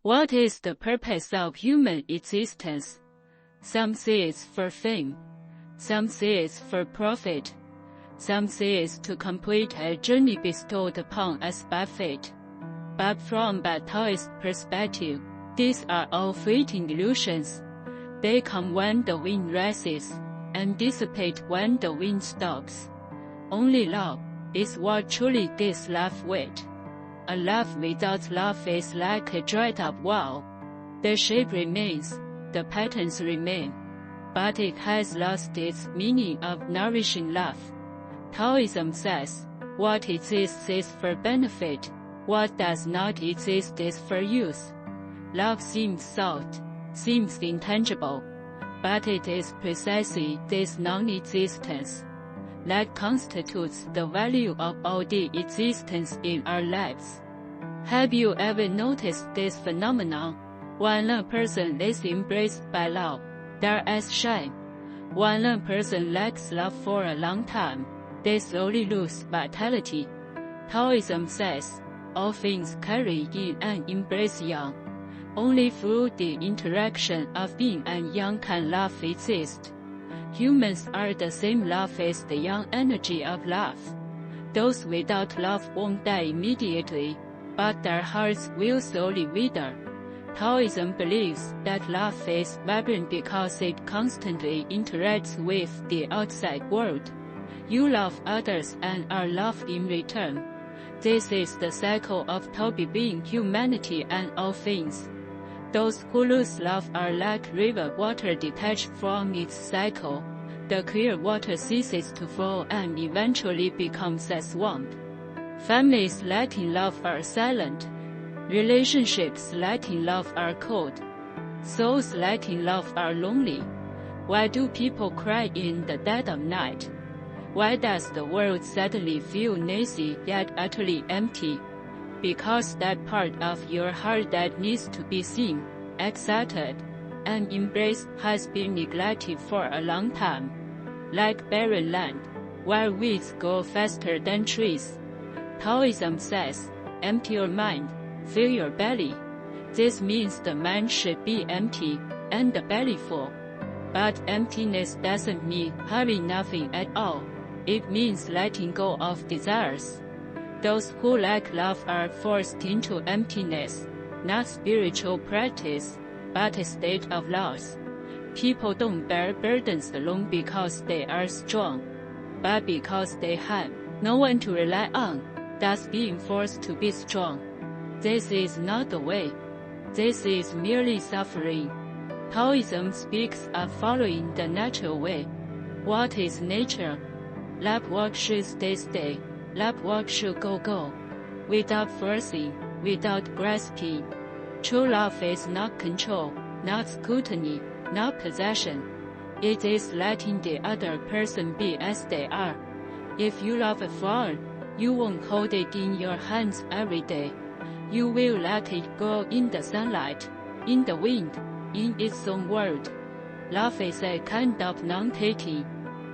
What is the purpose of human existence? Some say it's for fame. Some say it's for profit. Some say it's to complete a journey bestowed upon us by fate. But from a Taoist perspective, these are all fleeting illusions. They come when the wind rises, and dissipate when the wind stops. Only love is what truly gives life weight. A life without love is like a dried-up well. The shape remains, the patterns remain, but it has lost its meaning of nourishing love. Taoism says, what exists is for benefit, what does not exist is for use. Love seems soft, seems intangible, but it is precisely this non-existence that constitutes the value of all the existence in our lives. Have you ever noticed this phenomenon? When a person is embraced by love, their eyes shine. When a person lacks love for a long time, they slowly lose vitality. Taoism says, all things carry yin and embrace yang. Only through the interaction of yin and yang can love exist. Humans are the same love as the yang energy of love. Those without love won't die immediately, but their hearts will slowly wither. Taoism believes that love is vibrant because it constantly interacts with the outside world. You love others and are loved in return. This is the cycle of Tao between humanity and all things. Those who lose love are like river water detached from its cycle. The clear water ceases to flow and eventually becomes a swamp. Families lacking love are silent. Relationships lacking love are cold. Souls lacking love are lonely. Why do people cry in the dead of night? Why does the world suddenly feel noisy yet utterly empty? Because that part of your heart that needs to be seen, accepted, and embraced has been neglected for a long time. Like barren land, where weeds grow faster than trees. Taoism says, empty your mind, fill your belly. This means the mind should be empty, and the belly full. But emptiness doesn't mean having nothing at all. It means letting go of desires. Those who lack love are forced into emptiness, not spiritual practice, but a state of loss. People don't bear burdens alone because they are strong, but because they have no one to rely on, thus being forced to be strong. This is not the way. This is merely suffering. Taoism speaks of following the natural way. What is nature? Let what should stay stay. Let what should go, without forcing, without grasping. True love is not control, not scrutiny, not possession. It is letting the other person be as they are. If you love a flower, you won't hold it in your hands every day. You will let it grow in the sunlight, in the wind, in its own world. Love is a kind of non-taking.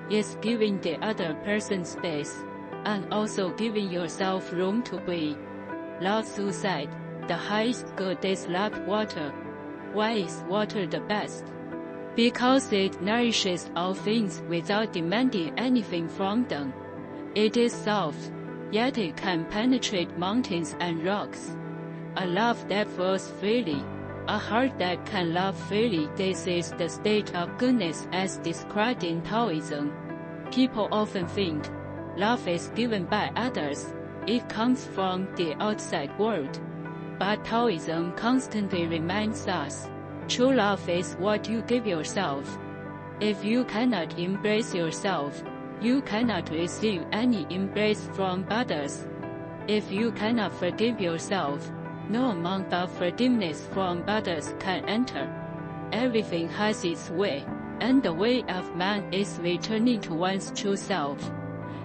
It's giving the other person space, and also giving yourself room to breathe. Lao Tzu said, the highest good is like water. Why is water the best? Because it nourishes all things without demanding anything from them. It is soft, yet it can penetrate mountains and rocks. A love that flows freely, a heart that can love freely. This is the state of goodness as described in Taoism. People often think, love is given by others, it comes from the outside world. But Taoism constantly reminds us, true love is what you give yourself. If you cannot embrace yourself, you cannot receive any embrace from others. If you cannot forgive yourself, no amount of forgiveness from others can enter. Everything has its way, and the way of man is returning to one's true self.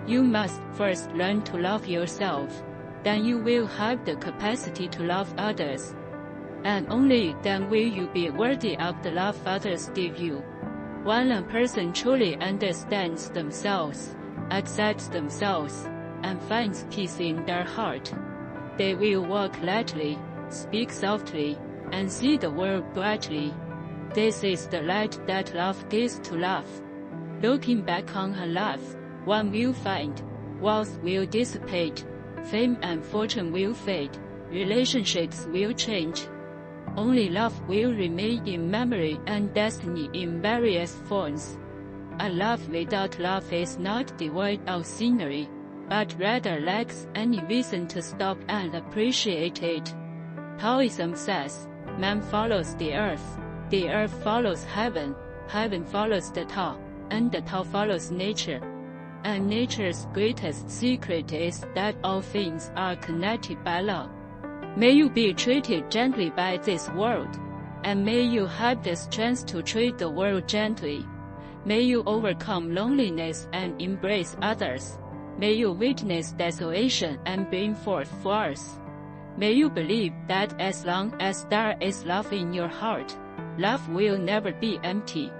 You must first learn to love yourself, then you will have the capacity to love others. And only then will you be worthy of the love others give you. When a person truly understands themselves, accepts themselves, and finds peace in their heart, they will walk lightly, speak softly, and see the world brightly. This is the light that love gives to love. Looking back on her life, one will find, wealth will dissipate, fame and fortune will fade, relationships will change. Only love will remain in memory and destiny in various forms. A love without love is not devoid of scenery, but rather lacks any reason to stop and appreciate it. Taoism says, man follows the earth follows heaven, heaven follows the Tao, and the Tao follows nature. And nature's greatest secret is that all things are connected by love. May you be treated gently by this world, and may you have the strength to treat the world gently. May you overcome loneliness and embrace others. May you witness desolation and bring forth flowers. May you believe that as long as there is love in your heart, love will never be empty.